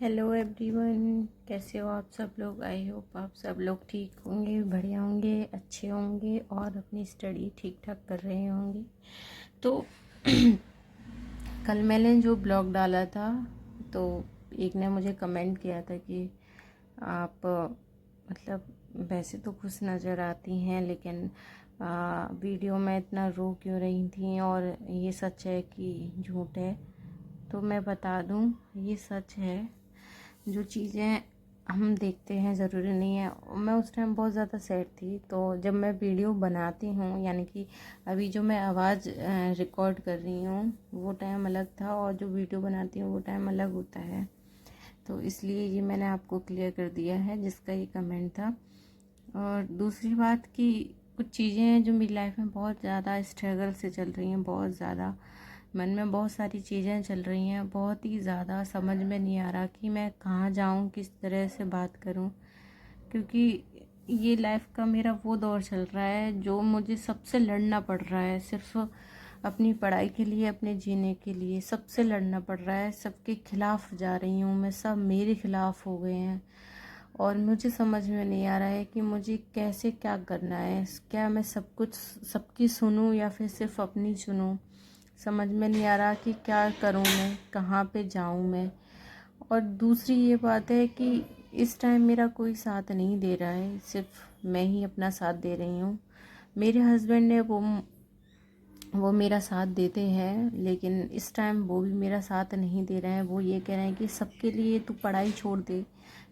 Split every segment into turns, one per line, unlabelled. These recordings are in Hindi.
हेलो एवरीवन, कैसे हो आप सब लोग। आई होप आप सब लोग ठीक होंगे, बढ़िया होंगे, अच्छे होंगे और अपनी स्टडी ठीक ठाक कर रहे होंगे। तो कल मैंने जो ब्लॉग डाला था तो एक ने मुझे कमेंट किया था कि आप मतलब वैसे तो खुश नज़र आती हैं लेकिन वीडियो में इतना रो क्यों रही थी और ये सच है कि झूठ है। तो मैं बता दूं, ये सच है। जो चीज़ें हम देखते हैं ज़रूरी नहीं है। मैं उस टाइम बहुत ज़्यादा सैड थी, तो जब मैं वीडियो बनाती हूँ यानी कि अभी जो मैं आवाज़ रिकॉर्ड कर रही हूँ वो टाइम अलग था और जो वीडियो बनाती हूँ वो टाइम अलग होता है। तो इसलिए ये मैंने आपको क्लियर कर दिया है जिसका ये कमेंट था। और दूसरी बात कि कुछ चीज़ें हैं जो मेरी लाइफ में बहुत ज़्यादा स्ट्रगल से चल रही हैं, बहुत ज़्यादा मन में बहुत सारी चीज़ें चल रही हैं, बहुत ही ज़्यादा समझ में नहीं आ रहा कि मैं कहाँ जाऊँ, किस तरह से बात करूँ। क्योंकि ये लाइफ का मेरा वो दौर चल रहा है जो मुझे सबसे लड़ना पड़ रहा है, सिर्फ अपनी पढ़ाई के लिए, अपने जीने के लिए सबसे लड़ना पड़ रहा है। सबके खिलाफ जा रही हूँ मैं, सब मेरे खिलाफ हो गए हैं और मुझे समझ में नहीं आ रहा है कि मुझे कैसे क्या करना है। क्या मैं सब कुछ सबकी सुनूं या फिर सिर्फ अपनी सुनूं, समझ में नहीं आ रहा कि क्या करूं मैं, कहाँ पे जाऊं मैं। और दूसरी ये बात है कि इस टाइम मेरा कोई साथ नहीं दे रहा है, सिर्फ मैं ही अपना साथ दे रही हूँ। मेरे हस्बैंड ने वो मेरा साथ देते हैं लेकिन इस टाइम वो भी मेरा साथ नहीं दे रहे हैं। वो ये कह रहे हैं कि सबके लिए तू पढ़ाई छोड़ दे।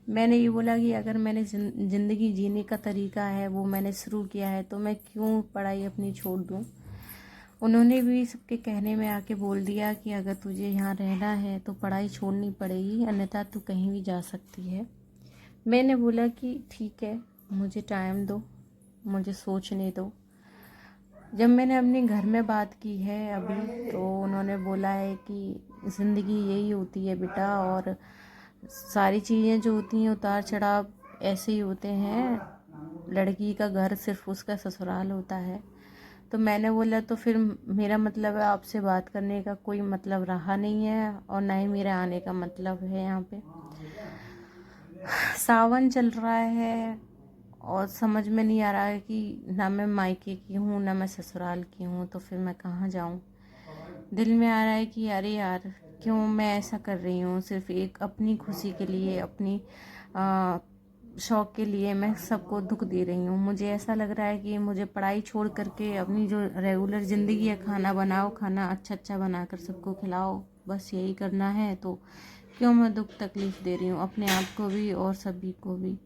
मैंने ये बोला कि अगर मैंने ज़िंदगी जीने का तरीका है वो मैंने शुरू किया है तो मैं क्यों पढ़ाई अपनी छोड़ दूँ। उन्होंने भी सबके कहने में आके बोल दिया कि अगर तुझे यहाँ रहना है तो पढ़ाई छोड़नी पड़ेगी, अन्यथा तू कहीं भी जा सकती है। मैंने बोला कि ठीक है, मुझे टाइम दो, मुझे सोचने दो। जब मैंने अपने घर में बात की है अभी तो उन्होंने बोला है कि ज़िंदगी यही होती है बेटा और सारी चीज़ें जो होती हैं उतार चढ़ाव ऐसे ही होते हैं। लड़की का घर सिर्फ उसका ससुराल होता है। तो मैंने बोला तो फिर मेरा मतलब है आपसे बात करने का कोई मतलब रहा नहीं है और ना ही मेरे आने का मतलब है यहाँ पे। सावन चल रहा है और समझ में नहीं आ रहा है कि ना मैं मायके की हूँ ना मैं ससुराल की हूँ, तो फिर मैं कहाँ जाऊँ। दिल में आ रहा है कि अरे यार क्यों मैं ऐसा कर रही हूँ, सिर्फ एक अपनी खुशी के लिए, अपनी शौक़ के लिए मैं सबको दुख दे रही हूँ। मुझे ऐसा लग रहा है कि मुझे पढ़ाई छोड़ करके अपनी जो रेगुलर ज़िंदगी है, खाना बनाओ, खाना अच्छा अच्छा बनाकर सबको खिलाओ, बस यही करना है। तो क्यों मैं दुख तकलीफ़ दे रही हूँ अपने आप को भी और सभी को भी।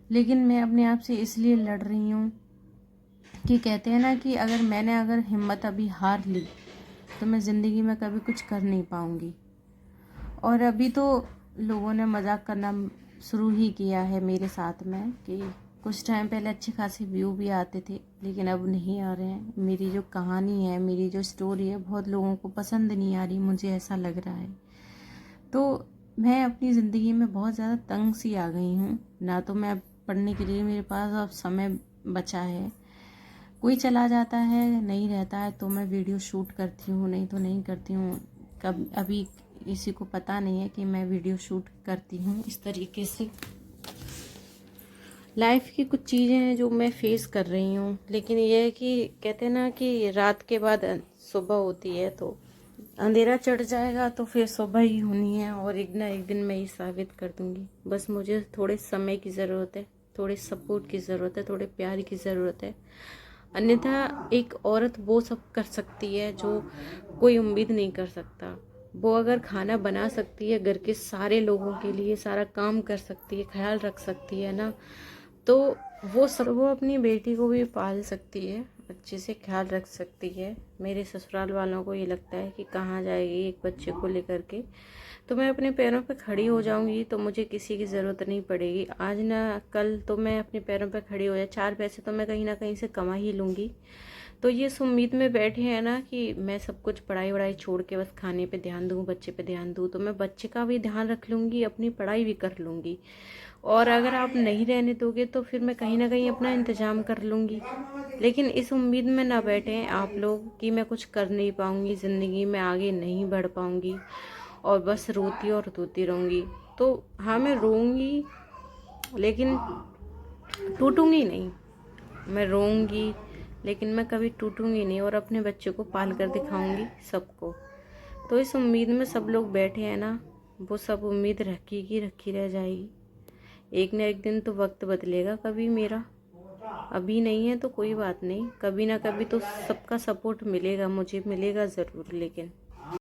लेकिन मैं अपने आप से इसलिए लड़ रही हूँ कि कहते हैं ना कि अगर हिम्मत अभी हार ली तो मैं ज़िंदगी में कभी कुछ कर नहीं पाऊँगी। और अभी तो लोगों ने मजाक करना शुरू ही किया है मेरे साथ में कि कुछ टाइम पहले अच्छे खासे व्यू भी आते थे लेकिन अब नहीं आ रहे हैं। मेरी जो कहानी है, मेरी जो स्टोरी है, बहुत लोगों को पसंद नहीं आ रही, मुझे ऐसा लग रहा है। तो मैं अपनी ज़िंदगी में बहुत ज़्यादा तंग सी आ गई हूँ। ना तो मैं पढ़ने के लिए मेरे पास अब समय बचा है, कोई चला जाता है, नहीं रहता है तो मैं वीडियो शूट करती हूँ, नहीं तो नहीं करती हूँ। कब अभी किसी को पता नहीं है कि मैं वीडियो शूट करती हूँ। इस तरीके से लाइफ की कुछ चीज़ें हैं जो मैं फेस कर रही हूँ। लेकिन ये है कि कहते हैं ना कि रात के बाद सुबह होती है, तो अंधेरा चढ़ जाएगा तो फिर सुबह ही होनी है और एक ना एक दिन मैं ही साबित कर दूँगी। बस मुझे थोड़े समय की ज़रूरत है, थोड़े सपोर्ट की ज़रूरत है, थोड़े प्यार की ज़रूरत है। अन्यथा एक औरत वो सब कर सकती है जो कोई उम्मीद नहीं कर सकता। वो अगर खाना बना सकती है, घर के सारे लोगों के लिए सारा काम कर सकती है, ख्याल रख सकती है ना, तो वो अपनी बेटी को भी पाल सकती है, अच्छे से ख्याल रख सकती है। मेरे ससुराल वालों को ये लगता है कि कहाँ जाएगी एक बच्चे को लेकर के। तो मैं अपने पैरों पे खड़ी हो जाऊंगी तो मुझे किसी की ज़रूरत नहीं पड़ेगी। आज ना कल तो मैं अपने पैरों पे खड़ी हो जाए, चार पैसे तो मैं कहीं ना कहीं से कमा ही लूँगी। तो ये इस उम्मीद में बैठे हैं ना कि मैं सब कुछ पढ़ाई वढ़ाई छोड़ के बस खाने पे ध्यान दूँ, बच्चे पे ध्यान दूँ, तो मैं बच्चे का भी ध्यान रख लूँगी, अपनी पढ़ाई भी कर लूँगी। और अगर आप नहीं रहने दोगे तो फिर मैं कहीं ना कहीं अपना इंतज़ाम कर लूँगी। लेकिन इस उम्मीद में ना बैठें आप लोग कि मैं कुछ कर नहीं पाऊँगी, ज़िंदगी में आगे नहीं बढ़ पाऊँगी। और बस रोती और रोती रहूँगी। तो हाँ, मैं रोऊंगी लेकिन टूटूंगी नहीं। मैं रोऊंगी लेकिन मैं कभी टूटूंगी नहीं, और अपने बच्चे को पाल कर दिखाऊंगी सबको। तो इस उम्मीद में सब लोग बैठे हैं ना, वो सब उम्मीद रखी की रखी रह जाएगी। एक न एक दिन तो वक्त बदलेगा कभी मेरा। अभी नहीं है तो कोई बात नहीं, कभी ना कभी तो सबका सपोर्ट मिलेगा, मुझे मिलेगा ज़रूर। लेकिन